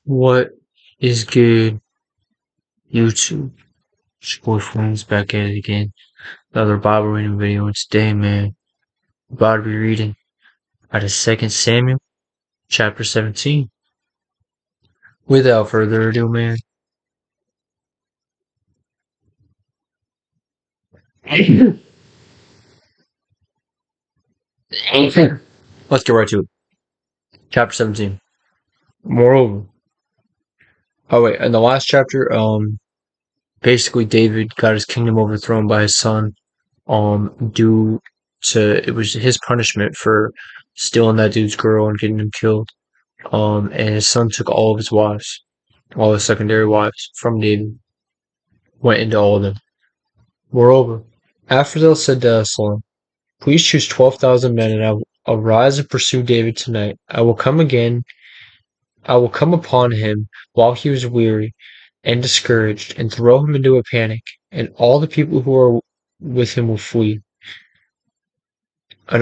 What is good, YouTube? It's your boy Flames back at it again. Another Bible reading video. And today, man, we're about to be reading out of 2 Samuel, chapter 17. Without further ado, man, let's get right to it. Chapter 17. Moreover, in the last chapter, basically David got his kingdom overthrown by his son, due to, it was his punishment for stealing that dude's girl and getting him killed. And his son took all of his wives, all his secondary wives from David, went into all of them. Moreover, Ahithophel said to Absalom, "Please choose 12,000 men, and I will arise and pursue David tonight. I will come upon him while he was weary and discouraged, and throw him into a panic, and all the people who are with him will flee. I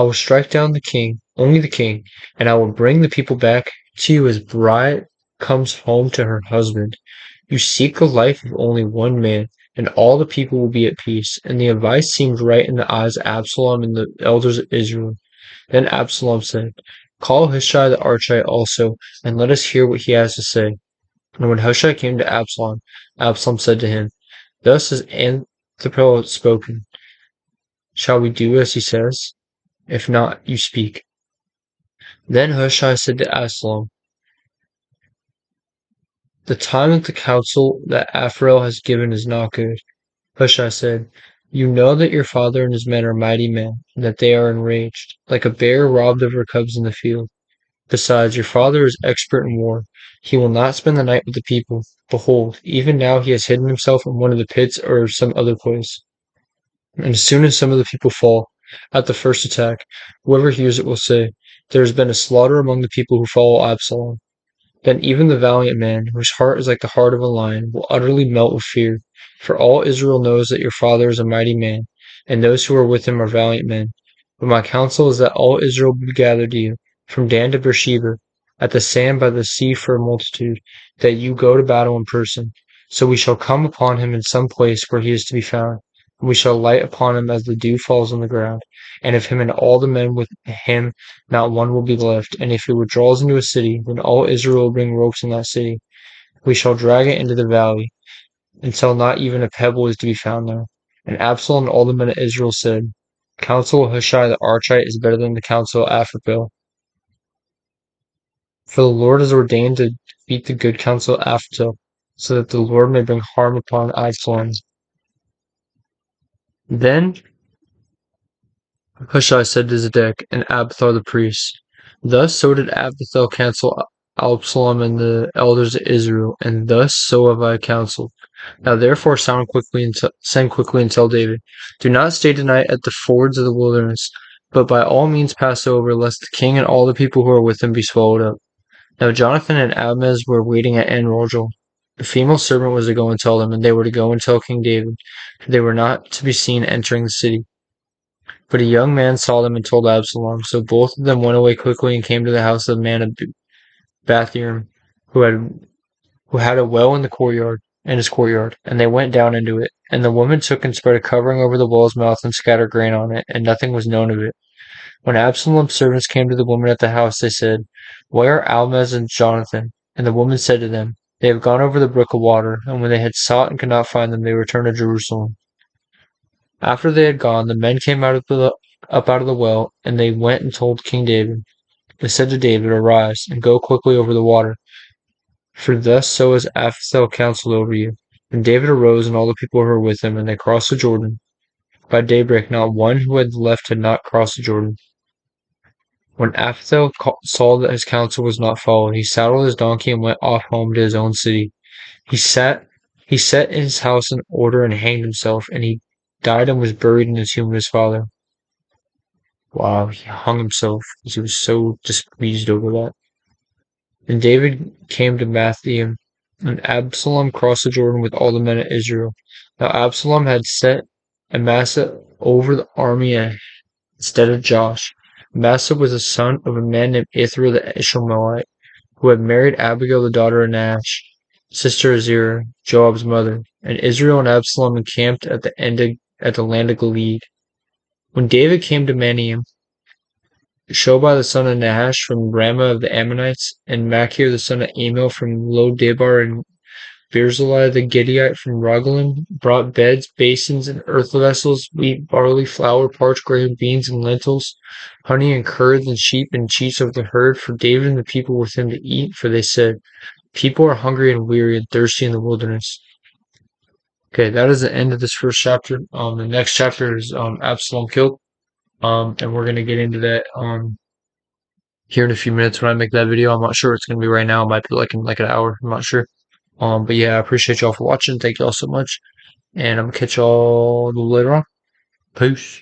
will strike down the king, only the king, and I will bring the people back to you as bride comes home to her husband. You seek the life of only one man, and all the people will be at peace." And the advice seemed right in the eyes of Absalom and the elders of Israel. Then Absalom said, "Call Hushai the Archite also, and let us hear what he has to say." And when Hushai came to Absalom, Absalom said to him, "Thus has Ahithophel spoken. Shall we do as he says? If not, you speak." Then Hushai said to Absalom, "The time of the counsel that Ahithophel has given is not good." Hushai said, "You know that your father and his men are mighty men, and that they are enraged, like a bear robbed of her cubs in the field. Besides, your father is expert in war. He will not spend the night with the people. Behold, even now he has hidden himself in one of the pits or some other place. And as soon as some of the people fall at the first attack, whoever hears it will say, 'There has been a slaughter among the people who follow Absalom.' Then even the valiant man, whose heart is like the heart of a lion, will utterly melt with fear. For all Israel knows that your father is a mighty man, and those who are with him are valiant men. But my counsel is that all Israel be gathered to you, from Dan to Beersheba, at the sand by the sea for a multitude, that you go to battle in person. So we shall come upon him in some place where he is to be found, and we shall light upon him as the dew falls on the ground. And of him and all the men with him not one will be left. And if he withdraws into a city, then all Israel will bring ropes in that city. We shall drag it into the valley, until not even a pebble is to be found there." And Absalom and all the men of Israel said, "Counsel of Hushai the Archite is better than the counsel of Ahithophel. For the Lord has ordained to defeat the good counsel of Ahithophel, so that the Lord may bring harm upon Absalom." Then Hushai said to Zedek and Abiathar the priests, "Thus so did Abiathar counsel Absalom and the elders of Israel, and thus so have I counseled. Now therefore send quickly and tell David, do not stay tonight at the fords of the wilderness, but by all means pass over, lest the king and all the people who are with him be swallowed up." Now Jonathan and Abimaaz were waiting at En-Rogel. The female servant was to go and tell them, and they were to go and tell King David, for they were not to be seen entering the city. But a young man saw them and told Absalom. So both of them went away quickly and came to the house of the man of Bathirim, who had a well in his courtyard, and they went down into it. And the woman took and spread a covering over the well's mouth and scattered grain on it, and nothing was known of it. When Absalom's servants came to the woman at the house, they said, "Where are Ahimaaz and Jonathan?" And the woman said to them, "They have gone over the brook of water." And when they had sought and could not find them, they returned to Jerusalem. After they had gone, the men came up out of the well, and they went and told King David. They said to David, "Arise, and go quickly over the water, for thus so has Ahithophel counseled over you." And David arose, and all the people who were with him, and they crossed the Jordan. By daybreak not one who had left had not crossed the Jordan. When Ahithophel saw that his counsel was not followed, he saddled his donkey and went off home to his own city. He set his house in order and hanged himself, and he died and was buried in the tomb of his father. Wow, he hung himself because he was so displeased over that. And David came to Mathaim, and Absalom crossed the Jordan with all the men of Israel. Now Absalom had set Amasa over the army instead of Joash. Amasa was the son of a man named Ithra the Ishmaelite, who had married Abigail, the daughter of Nahash, sister of Zerah, Joab's mother. And Israel and Absalom encamped at the land of Gilead. When David came to Mahanaim, Shobai the son of Nahash from Ramah of the Ammonites, and Machir the son of Amiel from Lo-debar, and Barzillai the Gittite from Rogelim brought beds, basins, and earth vessels, wheat, barley, flour, parched grain, beans, and lentils, honey, and curds, and sheep, and cheese of the herd for David and the people with him to eat, for they said, people are hungry and weary and thirsty in the wilderness. Okay, that is the end of this first chapter. The next chapter is Absalom killed. And we're gonna get into that here in a few minutes when I make that video. I'm not sure it's gonna be right now. It might be like in like an hour. I'm not sure. But yeah, I appreciate y'all for watching. Thank y'all so much. And I'm gonna catch y'all later on. Peace.